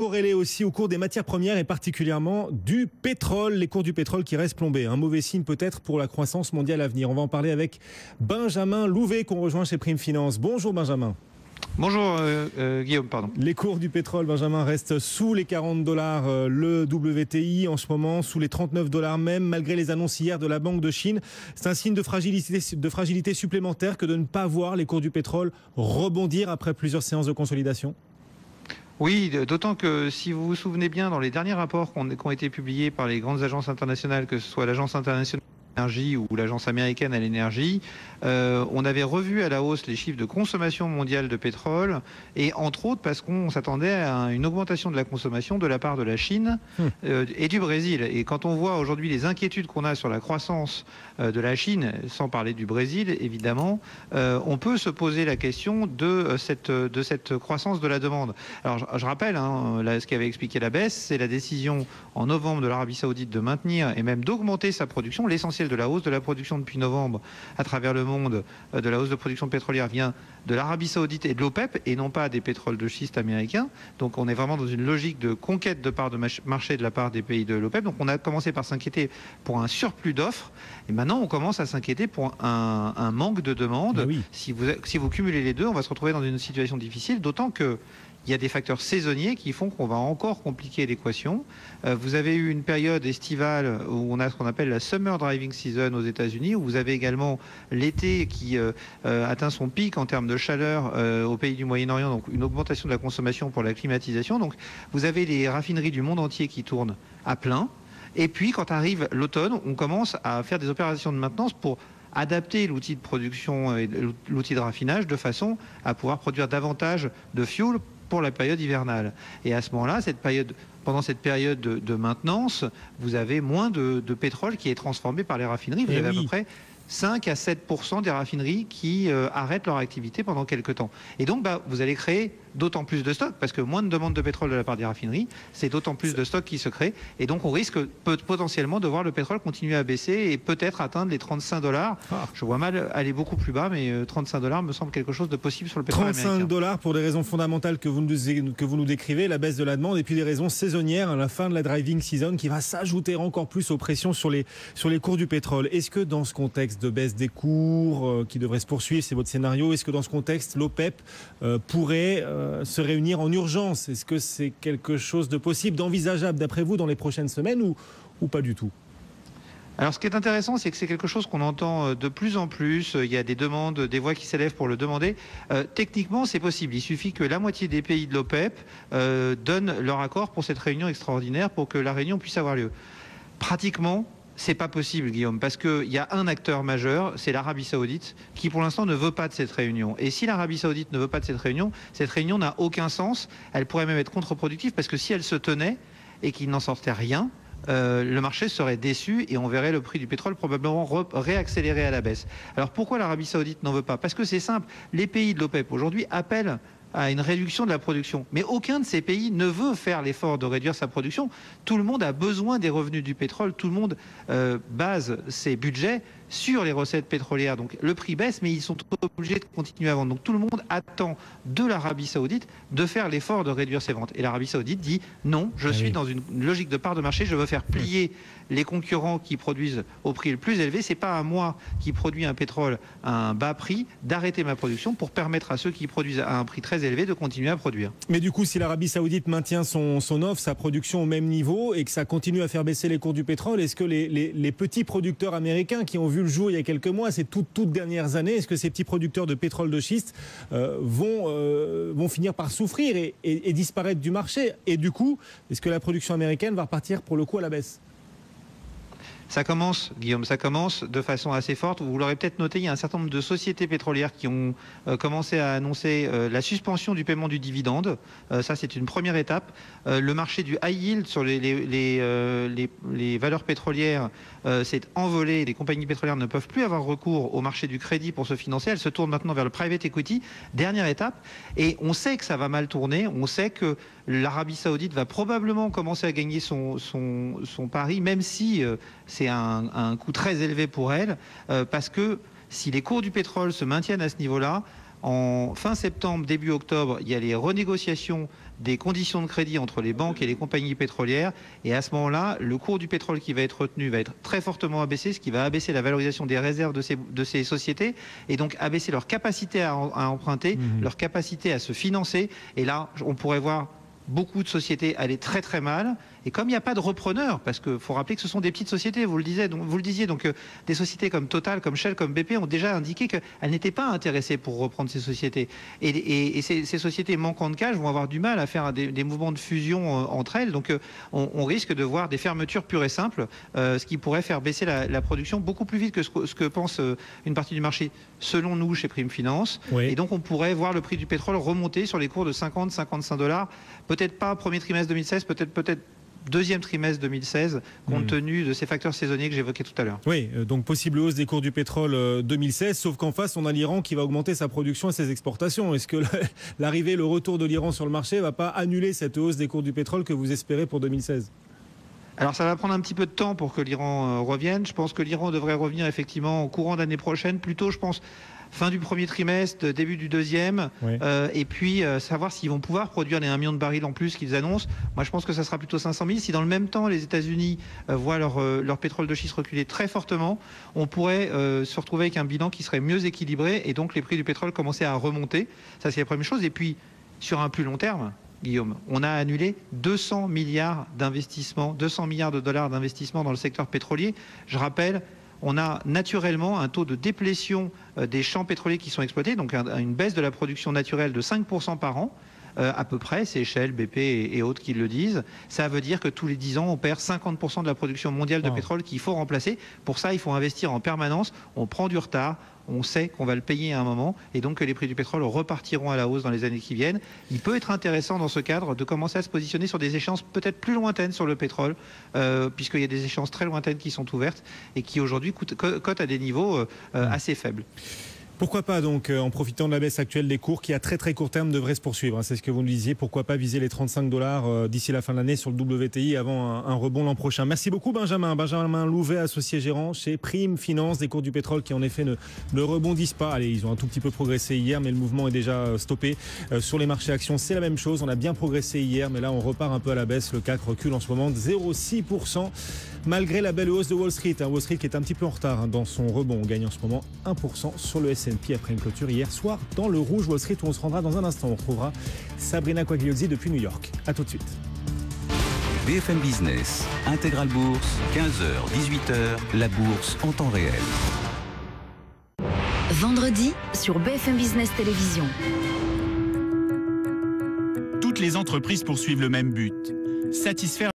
Corrélé aussi au cours des matières premières et particulièrement du pétrole, les cours du pétrole qui restent plombés. Un mauvais signe peut-être pour la croissance mondiale à venir. On va en parler avec Benjamin Louvet qu'on rejoint chez Prime Finance. Bonjour Benjamin. Bonjour Guillaume, pardon. Les cours du pétrole, Benjamin, restent sous les $40 le WTI en ce moment, sous les $39 même, malgré les annonces hier de la Banque de Chine. C'est un signe de fragilité supplémentaire que de ne pas voir les cours du pétrole rebondir après plusieurs séances de consolidation. Oui, d'autant que si vous vous souvenez bien, dans les derniers rapports qui ont été publiés par les grandes agences internationales, que ce soit l'Agence internationale de l'énergie ou l'Agence américaine à l'énergie, on avait revu à la hausse les chiffres de consommation mondiale de pétrole, et entre autres parce qu'on s'attendait à une augmentation de la consommation de la part de la Chine et du Brésil. Et quand on voit aujourd'hui les inquiétudes qu'on a sur la croissance de la Chine, sans parler du Brésil évidemment, on peut se poser la question de cette croissance de la demande. Alors je rappelle, ce qui avait expliqué la baisse, c'est la décision en novembre de l'Arabie Saoudite de maintenir et même d'augmenter sa production. L'essentiel de la hausse de la production depuis novembre à travers le monde, de la hausse de production pétrolière vient de l'Arabie Saoudite et de l'OPEP et non pas des pétroles de schiste américains. Donc on est vraiment dans une logique de conquête de parts de marché de la part des pays de l'OPEP. Donc on a commencé par s'inquiéter pour un surplus d'offres et maintenant on commence à s'inquiéter pour un manque de demande. Oui. Si vous cumulez les deux, on va se retrouver dans une situation difficile, d'autant que il y a des facteurs saisonniers qui font qu'on va encore compliquer l'équation. Vous avez eu une période estivale où on a ce qu'on appelle la Summer Driving Season aux États-Unis, où vous avez également l'été qui atteint son pic en termes de chaleur au pays du Moyen-Orient, donc une augmentation de la consommation pour la climatisation. Donc vous avez les raffineries du monde entier qui tournent à plein. Et puis quand arrive l'automne, on commence à faire des opérations de maintenance pour adapter l'outil de production et l'outil de raffinage de façon à pouvoir produire davantage de fuel pour la période hivernale. Et à ce moment-là, pendant cette période de maintenance, vous avez moins de pétrole qui est transformé par les raffineries. Vous avez à peu près 5 à 7% des raffineries qui arrêtent leur activité pendant quelques temps. Et donc, vous allez créer d'autant plus de stocks, parce que moins de demande de pétrole de la part des raffineries, c'est d'autant plus de stocks qui se créent. Et donc, on risque potentiellement de voir le pétrole continuer à baisser et peut-être atteindre les $35. Je vois mal aller beaucoup plus bas, mais $35 me semble quelque chose de possible sur le pétrole américain. $35 pour des raisons fondamentales que vous nous décrivez, la baisse de la demande, et puis des raisons saisonnières à la fin de la driving season qui va s'ajouter encore plus aux pressions sur les cours du pétrole. Est-ce que dans ce contexte de baisse des cours qui devrait se poursuivre, c'est votre scénario, est-ce que dans ce contexte, l'OPEP pourrait se réunir en urgence? Est-ce que c'est quelque chose de possible, d'envisageable d'après vous dans les prochaines semaines ou pas du tout? Alors, ce qui est intéressant, c'est que c'est quelque chose qu'on entend de plus en plus. Il y a des demandes, des voix qui s'élèvent pour le demander. Techniquement, c'est possible. Il suffit que la moitié des pays de l'OPEP donnent leur accord pour cette réunion extraordinaire pour que la réunion puisse avoir lieu. Pratiquement, c'est pas possible, Guillaume, parce qu'il y a un acteur majeur, c'est l'Arabie Saoudite, qui pour l'instant ne veut pas de cette réunion. Et si l'Arabie Saoudite ne veut pas de cette réunion n'a aucun sens. Elle pourrait même être contre-productive, parce que si elle se tenait et qu'il n'en sortait rien, le marché serait déçu et on verrait le prix du pétrole probablement réaccélérer à la baisse. Alors pourquoi l'Arabie Saoudite n'en veut pas? Parce que c'est simple, les pays de l'OPEP aujourd'hui appellent à une réduction de la production. Mais aucun de ces pays ne veut faire l'effort de réduire sa production. Tout le monde a besoin des revenus du pétrole, tout le monde base ses budgets sur les recettes pétrolières. Donc le prix baisse, mais ils sont obligés de continuer à vendre. Donc tout le monde attend de l'Arabie Saoudite de faire l'effort de réduire ses ventes. Et l'Arabie Saoudite dit non, je suis dans une logique de part de marché, je veux faire plier les concurrents qui produisent au prix le plus élevé. C'est pas à moi qui produis un pétrole à un bas prix d'arrêter ma production pour permettre à ceux qui produisent à un prix très élevé de continuer à produire. Mais du coup, si l'Arabie Saoudite maintient son offre, sa production au même niveau et que ça continue à faire baisser les cours du pétrole, est-ce que les petits producteurs américains qui ont vu le jour il y a quelques mois, ces toutes dernières années, est-ce que ces petits producteurs de pétrole de schiste vont finir par souffrir et disparaître du marché? Et du coup, est-ce que la production américaine va repartir pour le coup à la baisse? Ça commence, Guillaume, ça commence de façon assez forte. Vous l'aurez peut-être noté, il y a un certain nombre de sociétés pétrolières qui ont commencé à annoncer la suspension du paiement du dividende. Ça, c'est une première étape. Le marché du high yield sur les valeurs pétrolières s'est envolé. Les compagnies pétrolières ne peuvent plus avoir recours au marché du crédit pour se financer. Elles se tournent maintenant vers le private equity. Dernière étape. Et on sait que ça va mal tourner. On sait que l'Arabie Saoudite va probablement commencer à gagner son pari, même si c'est un coût très élevé pour elle, parce que si les cours du pétrole se maintiennent à ce niveau-là, En fin septembre, début octobre, il y a les renégociations des conditions de crédit entre les banques et les compagnies pétrolières. Et à ce moment-là, le cours du pétrole qui va être retenu va être très fortement abaissé, ce qui va abaisser la valorisation des réserves de ces sociétés et donc abaisser leur capacité à emprunter, leur capacité à se financer. Et là, on pourrait voir beaucoup de sociétés allaient très très mal. Et comme il n'y a pas de repreneurs, parce qu'il faut rappeler que ce sont des petites sociétés, vous le disiez, donc des sociétés comme Total, comme Shell, comme BP ont déjà indiqué qu'elles n'étaient pas intéressées pour reprendre ces sociétés. Et ces sociétés manquant de cash vont avoir du mal à faire des mouvements de fusion entre elles. Donc on risque de voir des fermetures pures et simples, ce qui pourrait faire baisser la production beaucoup plus vite que ce que pense une partie du marché, selon nous, chez Prime Finance. Oui. Et donc on pourrait voir le prix du pétrole remonter sur les cours de 50-55 $. Peut-être pas premier trimestre 2016, peut-être deuxième trimestre 2016, compte tenu de ces facteurs saisonniers que j'évoquais tout à l'heure. Oui, donc possible hausse des cours du pétrole 2016, sauf qu'en face, on a l'Iran qui va augmenter sa production et ses exportations. Est-ce que l'arrivée, le retour de l'Iran sur le marché ne va pas annuler cette hausse des cours du pétrole que vous espérez pour 2016 ? Alors ça va prendre un petit peu de temps pour que l'Iran revienne. Je pense que l'Iran devrait revenir effectivement au courant d'année prochaine, plutôt je pense fin du premier trimestre, début du deuxième, oui. Et puis savoir s'ils vont pouvoir produire les 1 million de barils en plus qu'ils annoncent. Moi je pense que ça sera plutôt 500 000. Si dans le même temps les États-Unis voient leur pétrole de schiste reculer très fortement, on pourrait se retrouver avec un bilan qui serait mieux équilibré et donc les prix du pétrole commencer à remonter. Ça c'est la première chose. Et puis sur un plus long terme, Guillaume, on a annulé 200 milliards d'investissements, 200 milliards de dollars d'investissements dans le secteur pétrolier. Je rappelle, on a naturellement un taux de déplétion des champs pétroliers qui sont exploités, donc une baisse de la production naturelle de 5% par an, à peu près, c'est Shell, BP et autres qui le disent. Ça veut dire que tous les 10 ans, on perd 50% de la production mondiale de pétrole qu'il faut remplacer. Pour ça, il faut investir en permanence. On prend du retard. On sait qu'on va le payer à un moment et donc que les prix du pétrole repartiront à la hausse dans les années qui viennent. Il peut être intéressant dans ce cadre de commencer à se positionner sur des échéances peut-être plus lointaines sur le pétrole, puisqu'il y a des échéances très lointaines qui sont ouvertes et qui aujourd'hui cotent à des niveaux assez faibles. Pourquoi pas donc, en profitant de la baisse actuelle des cours qui à très très court terme devrait se poursuivre, c'est ce que vous nous disiez, pourquoi pas viser les 35 $ d'ici la fin de l'année sur le WTI avant un rebond l'an prochain. Merci beaucoup Benjamin Louvet, associé gérant chez Prime Finance, des cours du pétrole qui en effet ne rebondissent pas. Allez, ils ont un tout petit peu progressé hier mais le mouvement est déjà stoppé. Sur les marchés actions c'est la même chose, on a bien progressé hier mais là on repart un peu à la baisse, le CAC recule en ce moment de 0,6%. Malgré la belle hausse de Wall Street, Wall Street qui est un petit peu en retard dans son rebond, on gagne en ce moment 1% sur le S&P après une clôture hier soir dans le rouge. Wall Street où on se rendra dans un instant, on retrouvera Sabrina Quagliozzi depuis New York. A tout de suite. BFM Business, Intégral Bourse, 15h, 18h, la bourse en temps réel. Vendredi sur BFM Business Télévision. Toutes les entreprises poursuivent le même but, satisfaire